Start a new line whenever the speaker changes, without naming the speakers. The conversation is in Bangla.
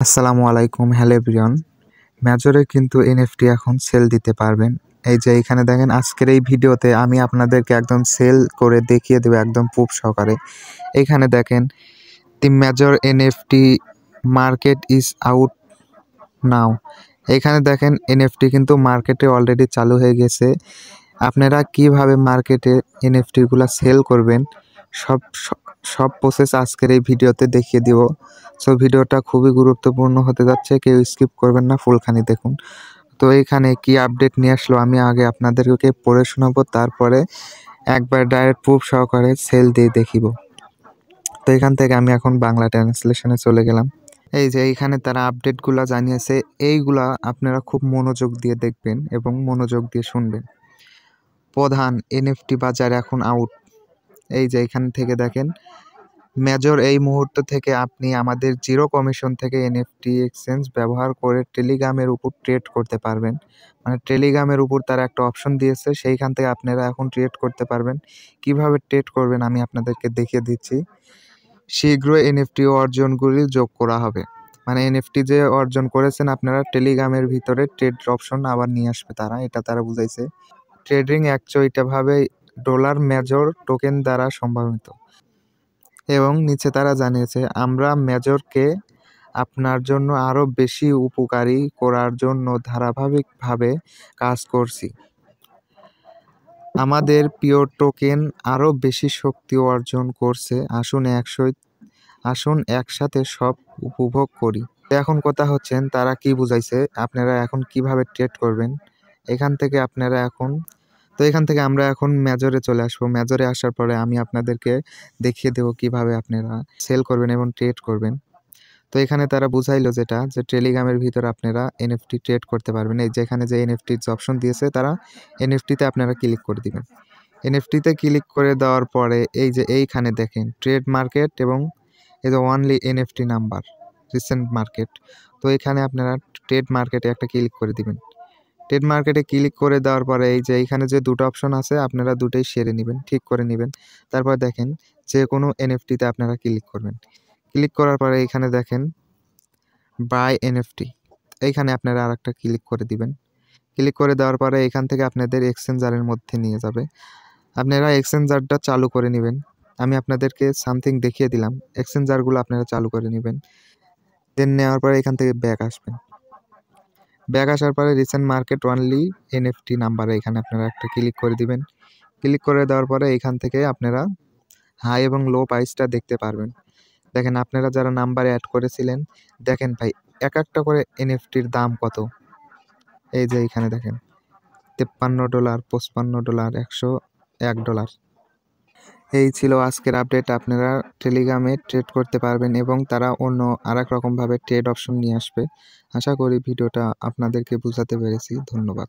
আসসালামু আলাইকুম, হ্যালো এভরিওয়ান। মেজরে কিন্তু এনএফটি এখন সেল দিতে পারবেন। এই যে এখানে দেখেন, আজকের এই ভিডিওতে আমি আপনাদেরকে একদম সেল করে দেখিয়ে দেবো একদম প্রুফ সহকারে। এখানে দেখেন, the major NFT market is out now. এখানে দেখেন এনএফটি কিন্তু মার্কেটে অলরেডি চালু হয়ে গেছে। আপনারা কিভাবে মার্কেটে এনএফটিগুলো সেল করবেন সব সব প্রসেস আজকের এই ভিডিওতে দেখিয়ে দিব। সো ভিডিওটা খুবই গুরুত্বপূর্ণ হতে যাচ্ছে, কেউ স্কিপ করবেন না, ফুলখানি দেখুন। তো এইখানে কি আপডেট নিয়ে আসলো আমি আগে আপনাদেরকে পড়ে শোনাবো, তারপরে একবার ডাইরেক্ট প্রুফ সহকারে সেল দিয়ে দেখিব। তো এখান থেকে আমি এখন বাংলা ট্রান্সলেশনে চলে গেলাম। এই যে এইখানে তারা আপডেটগুলো জানিয়েছে, এইগুলা আপনারা খুব মনোযোগ দিয়ে দেখবেন এবং মনোযোগ দিয়ে শুনবেন। প্রধান এনএফটি বাজার এখন আউট। এই যে এখান থেকে দেখেন, মেজর এই মুহূর্ত থেকে আপনি আমাদের জিরো কমিশন থেকে এনএফটি এক্সচেঞ্জ ব্যবহার করে টেলিগ্রামের উপর ট্রেড করতে পারবেন। মানে টেলিগ্রামের উপর তারা একটা অপশন দিয়েছে, সেইখান থেকে আপনারা এখন ট্রেড করতে পারবেন। কিভাবে ট্রেড করবেন আমি আপনাদেরকে দেখিয়ে দিচ্ছি। শীঘ্রই এনএফটি অর্জনগুলি যোগ করা হবে। মানে এনএফটি যে অর্জন করেছেন আপনারা, টেলিগ্রামের ভিতরে ট্রেড অপশন আবার নিয়ে আসবে তারা, এটা তারা বুঝাইছে। ট্রেডিং একচয়িতভাবে ডলার মেজর টোকেন দ্বারা সম্ভাবিত। এবং নিচে তারা জানিয়েছে, আমরা মেজরকে আপনার জন্য আরও বেশি উপকারী করার জন্য ধারাবাহিকভাবে কাজ করছি। আমাদের প্রিয় টোকেন আরও বেশি শক্তি অর্জন করছে। আসুন একসাথে সব উপভোগ করি। এখন কথা হচ্ছেন তারা কি বুঝাইছে, আপনারা এখন কিভাবে ট্রেড করবেন। এখান থেকে আমরা এখন মেজরে চলে আসবো। মেজরে আসার পরে আমি আপনাদেরকে দেখিয়ে দেবো কিভাবে আপনারা সেল করবেন এবং ট্রেড করবেন। তো এখানে তারা বুঝাইলো যেটা, যে টেলিগ্রামের ভিতরে আপনারা এনএফটি ট্রেড করতে পারবেন। এই যে এখানে যে এনএফটির যে অপশন দিয়েছে, তারা এনএফটিতে আপনারা ক্লিক করে দিবেন। এনএফটিতে ক্লিক করে দেওয়ার পরে এই যে এইখানে দেখেন ট্রেড মার্কেট এবং এই যে only NFT number recent market. তো এখানে আপনারা ট্রেড মার্কেটে একটা ক্লিক করে দিবেন। ট্রেড মার্কেটে ক্লিক করে দেওয়ার পরে এই যে এইখানে যে দুটো অপশন আছে, আপনারা দুটোই সেরে নেবেন, ঠিক করে নেবেন। তারপর দেখেন যে কোনো এনএফটিতে আপনারা ক্লিক করবেন। ক্লিক করার পরে এইখানে দেখেন বাই এনএফটি, এইখানে আপনারা আর একটা ক্লিক করে দিবেন। ক্লিক করে দেওয়ার পরে এখান থেকে আপনাদের এক্সচেঞ্জারের মধ্যে নিয়ে যাবে। আপনারা এক্সচেঞ্জারটা চালু করে নেবেন। আমি আপনাদেরকে সামথিং দেখিয়ে দিলাম, এক্সচেঞ্জারগুলো আপনারা চালু করে নেবেন। দেন নেওয়ার পরে এখান থেকে ব্যাক আসবেন। ব্যাক আসার পরে রিসেন্ট মার্কেট অনলি এনএফটি নাম্বারে এখানে আপনারা একটা ক্লিক করে দিবেন। ক্লিক করে দেওয়ার পরে এখান থেকে আপনারা হাই এবং লো প্রাইসটা দেখতে পারবেন। দেখেন আপনারা যারা নাম্বারে অ্যাড করেছিলেন, দেখেন ভাই এক একটা করে এনএফটির দাম কত। এই যে এইখানে দেখেন $53, $55, $101। এই ছিল আজকের আপডেট। আপনারা টেলিগ্রামে ট্রেড করতে পারবেন এবং তারা অন্য আরেক রকমভাবে ট্রেড অপশন নিয়ে আসবে। আশা করি ভিডিওটা আপনাদেরকে বোঝাতে পেরেছি। ধন্যবাদ।